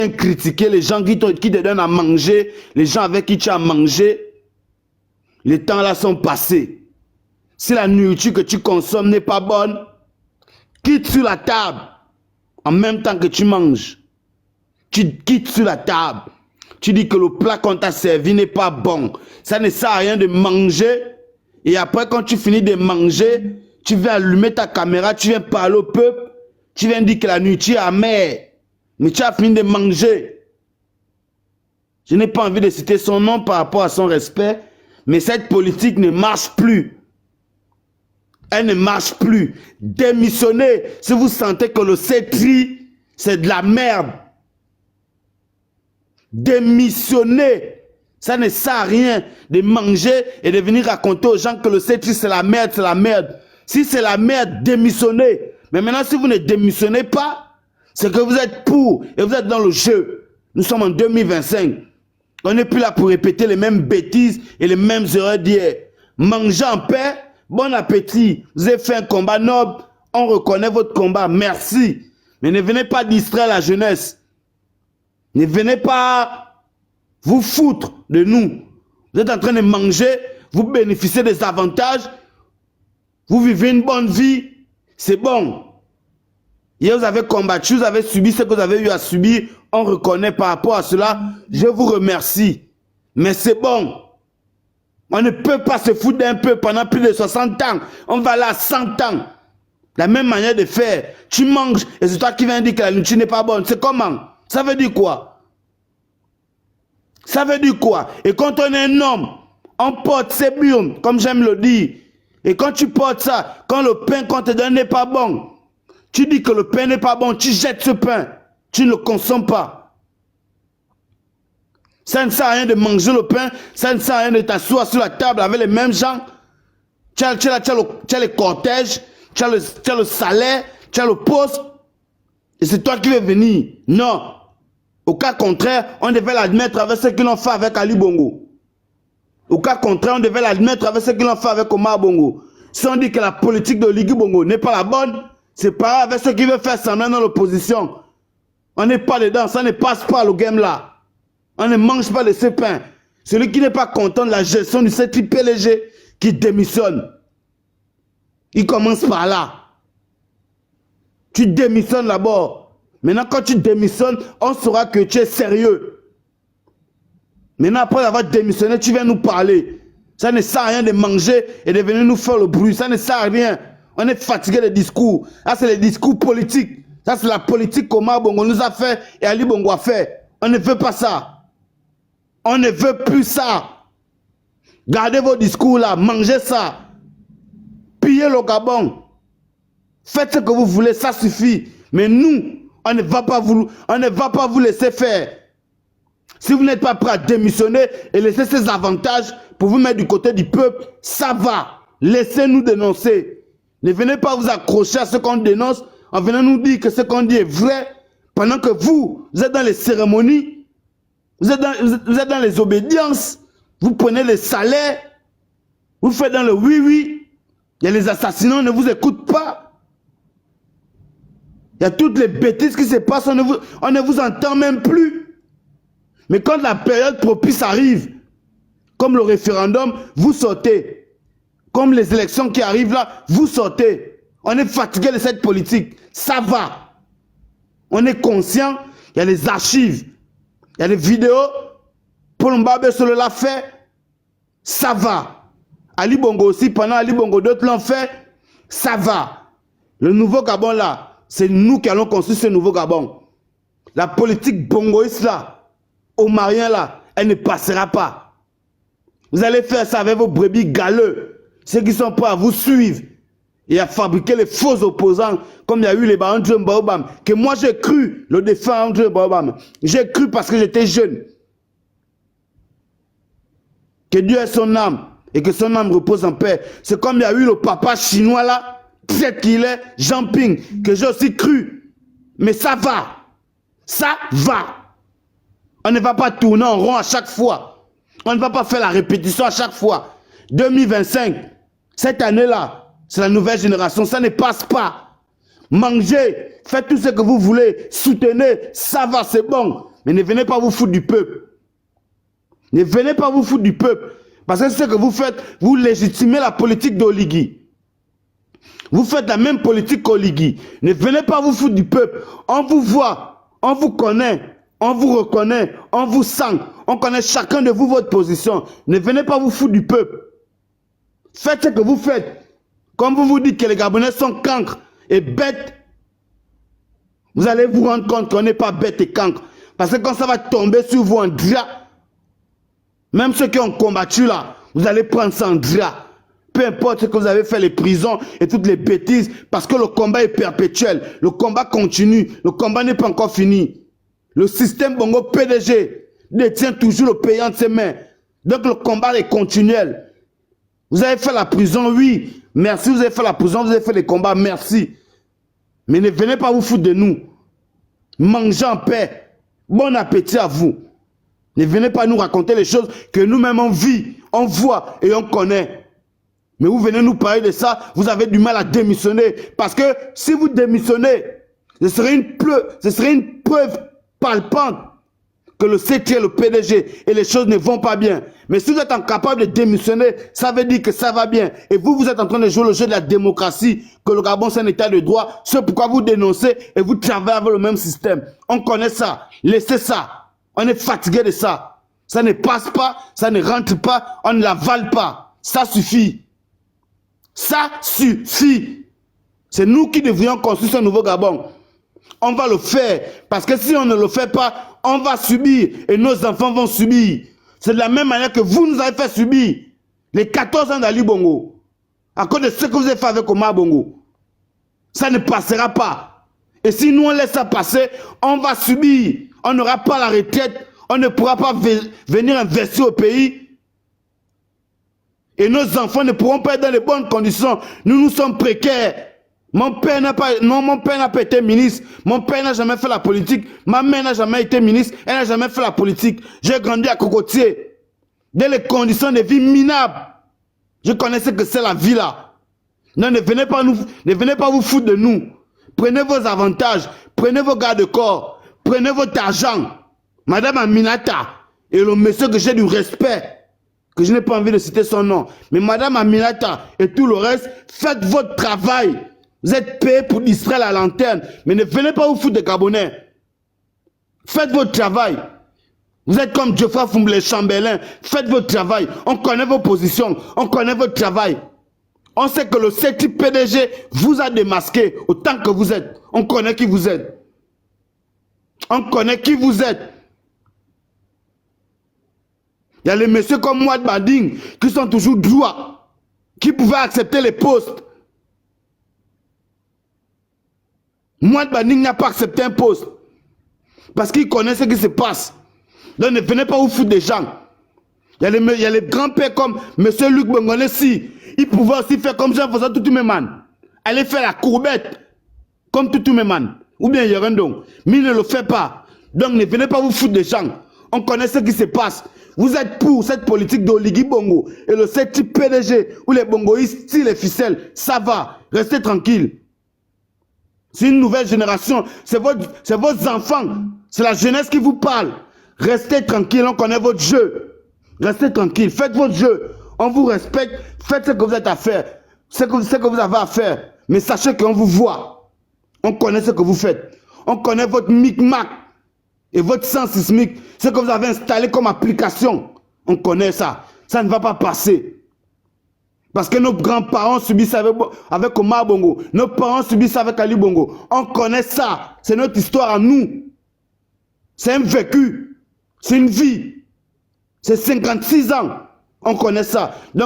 critiquer les gens qui te donnent à manger, les gens avec qui tu as mangé. Les temps là sont passés. Si la nourriture que tu consommes n'est pas bonne, quitte sur la table en même temps que tu manges. Tu quittes sur la table. Tu dis que le plat qu'on t'a servi n'est pas bon. Ça ne sert à rien de manger. Et après, quand tu finis de manger, tu viens allumer ta caméra, tu viens parler au peuple, tu viens dire que la nourriture est amère. Mais tu as fini de manger. Je n'ai pas envie de citer son nom par rapport à son respect, mais cette politique ne marche plus. Elle ne marche plus. Démissionnez si vous sentez que le CETRI, c'est de la merde. Démissionnez. Ça ne sert à rien de manger et de venir raconter aux gens que le CETRI, c'est la merde, c'est la merde. Si c'est la merde, démissionnez. Mais maintenant, si vous ne démissionnez pas, c'est que vous êtes pour et vous êtes dans le jeu. Nous sommes en 2025. On n'est plus là pour répéter les mêmes bêtises et les mêmes erreurs d'hier. Mangez en paix, bon appétit. Vous avez fait un combat noble, on reconnaît votre combat, merci. Mais ne venez pas distraire la jeunesse. Ne venez pas vous foutre de nous. Vous êtes en train de manger, vous bénéficiez des avantages, vous vivez une bonne vie, c'est bon. Hier, vous avez combattu, vous avez subi ce que vous avez eu à subir. On reconnaît par rapport à cela. Je vous remercie. Mais c'est bon. On ne peut pas se foutre d'un peu pendant plus de 60 ans. On va là à 100 ans. La même manière de faire. Tu manges et c'est toi qui viens dire que la nourriture n'est pas bonne. C'est comment? Ça veut dire quoi? Ça veut dire quoi? Et quand on est un homme, on porte ses burnes, comme j'aime le dire. Et quand tu portes ça, quand le pain qu'on te donne n'est pas bon, tu dis que le pain n'est pas bon, tu jettes ce pain. Tu ne le consommes pas. Ça ne sert à rien de manger le pain. Ça ne sert à rien de t'asseoir sur la table avec les mêmes gens. Tu as les cortèges, tu as le salaire, tu as le poste. Et c'est toi qui veux venir. Non. Au cas contraire, on devait l'admettre avec ce qu'ils ont fait avec Ali Bongo. Au cas contraire, on devait l'admettre avec ce qu'ils ont fait avec Omar Bongo. Si on dit que la politique de Ligui Bongo n'est pas la bonne, c'est pareil avec ceux qui veulent faire semblant dans l'opposition. On n'est pas dedans, ça ne passe pas le game là. On ne mange pas de ce pain. Celui qui n'est pas content de la gestion du CETRI PLG, qui démissionne. Il commence par là. Tu démissionnes d'abord. Maintenant, quand tu démissionnes, on saura que tu es sérieux. Maintenant, après avoir démissionné, tu viens nous parler. Ça ne sert à rien de manger et de venir nous faire le bruit. Ça ne sert à rien. On est fatigué des discours. Ça, c'est les discours politiques. Ça, c'est la politique qu'Omar Bongo nous a fait et Ali Bongo a fait. On ne veut pas ça. On ne veut plus ça. Gardez vos discours là. Mangez ça. Pillez le Gabon. Faites ce que vous voulez. Ça suffit. Mais nous, on ne va pas vous laisser faire. Si vous n'êtes pas prêt à démissionner et laisser ces avantages pour vous mettre du côté du peuple, ça va. Laissez-nous dénoncer. Ne venez pas vous accrocher à ce qu'on dénonce en venant nous dire que ce qu'on dit est vrai pendant que vous êtes dans les cérémonies, vous êtes dans les obédiences, vous prenez les salaires, vous faites dans le oui-oui, il y a les assassinats, on ne vous écoute pas. Il y a toutes les bêtises qui se passent, on ne vous entend même plus. Mais quand la période propice arrive, comme le référendum, vous sortez. Comme les élections qui arrivent là, vous sortez. On est fatigué de cette politique. Ça va. On est conscient. Il y a les archives. Il y a les vidéos. Paul Mbabe Solo l'a fait. Ça va. Ali Bongo aussi, pendant Ali Bongo, d'autres l'ont fait. Ça va. Le nouveau Gabon là, c'est nous qui allons construire ce nouveau Gabon. La politique bongoïste là, omarien là, elle ne passera pas. Vous allez faire ça avec vos brebis galeux. Ceux qui sont prêts à vous suivre et à fabriquer les faux opposants, comme il y a eu les André Baobam, que moi j'ai cru le défunt André Baobam. J'ai cru parce que j'étais jeune. Que Dieu ait son âme et que son âme repose en paix. C'est comme il y a eu le papa chinois là, peut-être qu'il est, Jean Ping, que j'ai aussi cru. Mais ça va. Ça va. On ne va pas tourner en rond à chaque fois. On ne va pas faire la répétition à chaque fois. 2025, cette année-là, c'est la nouvelle génération, ça ne passe pas. Mangez, faites tout ce que vous voulez, soutenez, ça va, c'est bon. Mais ne venez pas vous foutre du peuple. Ne venez pas vous foutre du peuple. Parce que ce que vous faites, vous légitimez la politique d'Oligui. Vous faites la même politique qu'Oligui. Ne venez pas vous foutre du peuple. On vous voit, on vous connaît, on vous reconnaît, on vous sent. On connaît chacun de vous votre position. Ne venez pas vous foutre du peuple. Faites ce que vous faites. Comme vous vous dites que les Gabonais sont cancres et bêtes, vous allez vous rendre compte qu'on n'est pas bêtes et cancres. Parce que quand ça va tomber sur vous en drap, même ceux qui ont combattu là, vous allez prendre ça en drap. Peu importe ce que vous avez fait, les prisons et toutes les bêtises, parce que le combat est perpétuel. Le combat continue. Le combat n'est pas encore fini. Le système Bongo PDG détient toujours le pays entre ses mains. Donc le combat est continuel. Vous avez fait la prison, oui. Merci, vous avez fait la prison, vous avez fait les combats, merci. Mais ne venez pas vous foutre de nous. Mangez en paix. Bon appétit à vous. Ne venez pas nous raconter les choses que nous-mêmes on vit, on voit et on connaît. Mais vous venez nous parler de ça, vous avez du mal à démissionner. Parce que si vous démissionnez, ce serait une preuve palpante que le CT est le PDG et les choses ne vont pas bien. Mais si vous êtes incapable de démissionner, ça veut dire que ça va bien. Et vous êtes en train de jouer le jeu de la démocratie, que le Gabon c'est un état de droit. C'est pourquoi vous dénoncez et vous travaillez avec le même système. On connaît ça. Laissez ça. On est fatigué de ça. Ça ne passe pas, ça ne rentre pas, on ne l'avale pas. Ça suffit. Ça suffit. C'est nous qui devrions construire ce nouveau Gabon. On va le faire. Parce que si on ne le fait pas, on va subir. Et nos enfants vont subir. C'est de la même manière que vous nous avez fait subir. Les 14 ans d'Ali Bongo. À cause de ce que vous avez fait avec Omar Bongo. Ça ne passera pas. Et si nous on laisse ça passer, on va subir. On n'aura pas la retraite. On ne pourra pas venir investir au pays. Et nos enfants ne pourront pas être dans les bonnes conditions. Nous sommes précaires. Mon père n'a pas été ministre. Mon père n'a jamais fait la politique. Ma mère n'a jamais été ministre. Elle n'a jamais fait la politique. J'ai grandi à Cocotier. Dans les conditions de vie minables. Je connaissais que c'est la vie là. Non, ne venez pas vous foutre de nous. Prenez vos avantages. Prenez vos garde-corps. Prenez votre argent. Madame Aminata. Et le monsieur que j'ai du respect. Que je n'ai pas envie de citer son nom. Mais Madame Aminata et tout le reste, faites votre travail. Vous êtes payés pour distraire la lanterne. Mais ne venez pas vous foutre des Gabonais. Faites votre travail. Vous êtes comme Geoffroy Fumblé Chambelin. Faites votre travail. On connaît vos positions. On connaît votre travail. On sait que le CETI PDG vous a démasqué autant que vous êtes. On connaît qui vous êtes. On connaît qui vous êtes. Il y a les messieurs comme Mouad Bading qui sont toujours droits, qui pouvaient accepter les postes. Mouad Bading n'a pas accepté un poste parce qu'il connaît ce qui se passe. Donc ne venez pas vous foutre des gens. Il y a les grands-pères comme M. Luc Bongonessi. Il pouvait aussi faire comme Jean-François Toutouméman. Aller faire la courbette comme Toutouméman. Ou bien Yerendong. Mais il ne le fait pas. Donc ne venez pas vous foutre des gens. On connaît ce qui se passe. Vous êtes pour cette politique d'Oligui Bongo et le CETI PDG où les bongoïstes tirent les ficelles. Ça va. Restez tranquille. C'est une nouvelle génération. C'est vos enfants. C'est la jeunesse qui vous parle. Restez tranquille. On connaît votre jeu. Restez tranquille. Faites votre jeu. On vous respecte. Faites ce que vous êtes à faire. Ce que vous avez à faire. Mais sachez qu'on vous voit. On connaît ce que vous faites. On connaît votre micmac. Et votre sens sismique, ce que vous avez installé comme application, on connaît ça. Ça ne va pas passer. Parce que nos grands-parents subissent avec Omar Bongo. Nos parents subissent avec Ali Bongo. On connaît ça. C'est notre histoire à nous. C'est un vécu. C'est une vie. C'est 56 ans. On connaît ça. Donc,